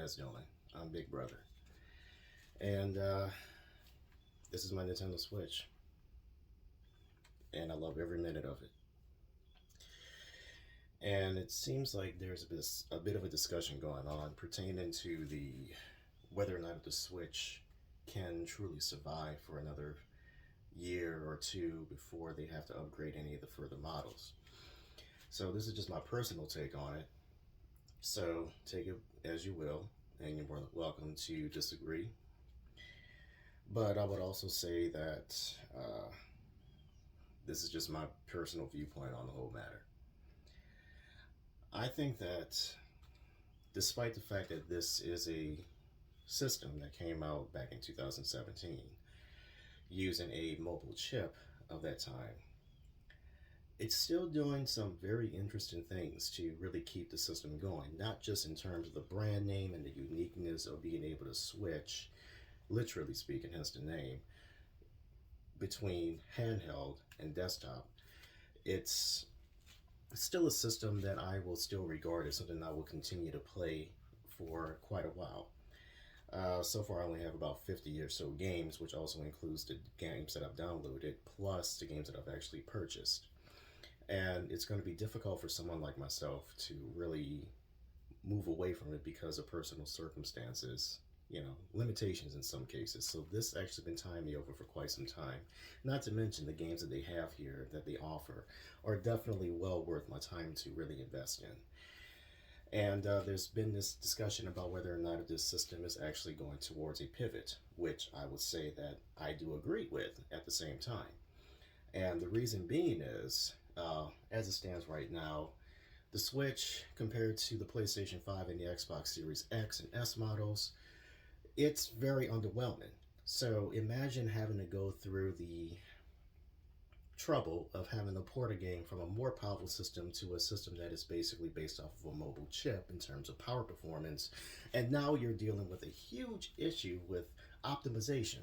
guys doing? I'm Big Brother, and this is my Nintendo Switch, and I love every minute of it. And it seems like there's a bit of a discussion going on pertaining to the whether or not the Switch can truly survive for another year or two before they have to upgrade any of the further models. So this is just my personal take on it. So take it as you will, and you're more than welcome to disagree. But I would also say that this is just my personal viewpoint on the whole matter. I think that despite the fact that this is a system that came out back in 2017 using a mobile chip of that time, it's still doing some very interesting things to really keep the system going, not just in terms of the brand name and the uniqueness of being able to switch, literally speaking, hence the name, between handheld and desktop. It's still a system that I will still regard as something I will continue to play for quite a while. So far, I only have about 50 or so games, which also includes the games that I've downloaded, plus the games that I've actually purchased. And it's going to be difficult for someone like myself to really move away from it because of personal circumstances, limitations in some cases. So this actually been tying me over for quite some time. Not to mention the games that they have here that they offer are definitely well worth my time to really invest in. And there's been this discussion about whether or not this system is actually going towards a pivot, which I would say that I do agree with at the same time. And the reason being is, as it stands right now, the Switch compared to the PlayStation 5 and the Xbox Series X and S models, it's very underwhelming. So imagine having to go through the trouble of having to port a game from a more powerful system to a system that is basically based off of a mobile chip in terms of power performance. And now you're dealing with a huge issue with optimization.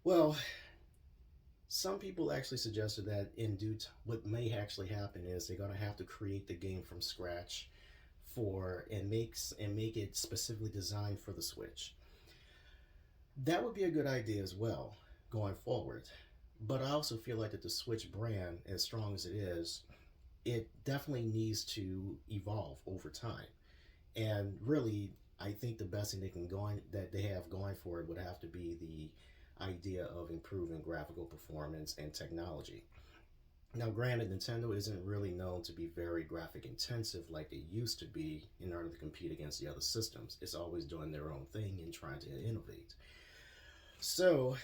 Well, some people actually suggested that what may actually happen is they're going to have to create the game from scratch for and make it specifically designed for the Switch. That would be a good idea as well going forward. But I also feel like that the Switch brand, as strong as it is, it definitely needs to evolve over time. And really, I think the best thing that they have going for it would have to be the idea of improving graphical performance and technology. Now, granted, Nintendo isn't really known to be very graphic intensive like they used to be in order to compete against the other systems. It's always doing their own thing and trying to innovate. So,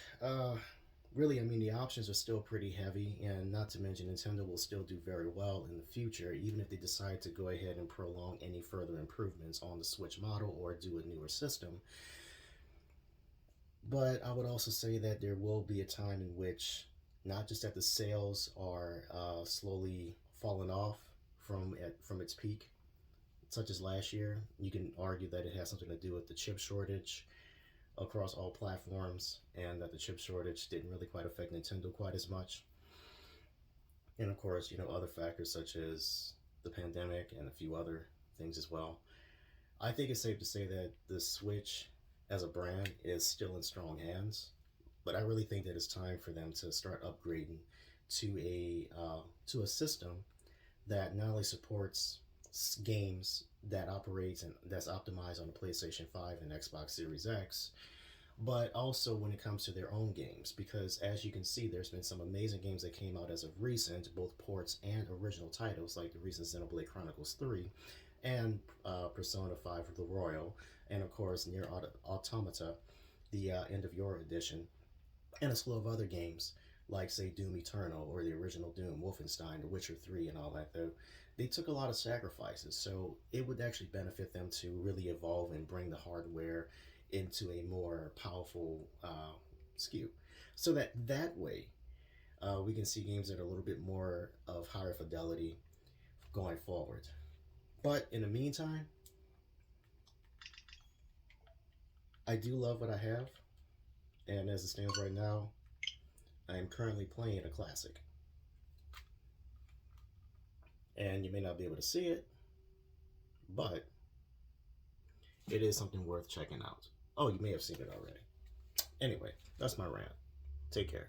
really, I mean, the options are still pretty heavy, and not to mention, Nintendo will still do very well in the future, even if they decide to go ahead and prolong any further improvements on the Switch model or do a newer system. But I would also say that there will be a time in which not just that the sales are slowly falling off from its peak, such as last year. You can argue that it has something to do with the chip shortage across all platforms, and that the chip shortage didn't really quite affect Nintendo quite as much. And of course, other factors such as the pandemic and a few other things as well. I think it's safe to say that the Switch as a brand is still in strong hands, but I really think that it's time for them to start upgrading to a system that not only supports games that operates and that's optimized on the PlayStation 5 and Xbox Series X, but also when it comes to their own games. Because as you can see, there's been some amazing games that came out as of recent, both ports and original titles, like the recent Xenoblade Chronicles 3 and Persona 5 The Royal, and of course Nier Automata, the End of Your Edition, and a slew of other games like, say, Doom Eternal or the original Doom, Wolfenstein, The Witcher 3, and all that, though. They took a lot of sacrifices, so it would actually benefit them to really evolve and bring the hardware into a more powerful SKU. So that way, we can see games that are a little bit more of higher fidelity going forward. But in the meantime, I do love what I have, and as it stands right now, I am currently playing a classic. And you may not be able to see it, but it is something worth checking out. Oh, you may have seen it already. Anyway, that's my rant. Take care.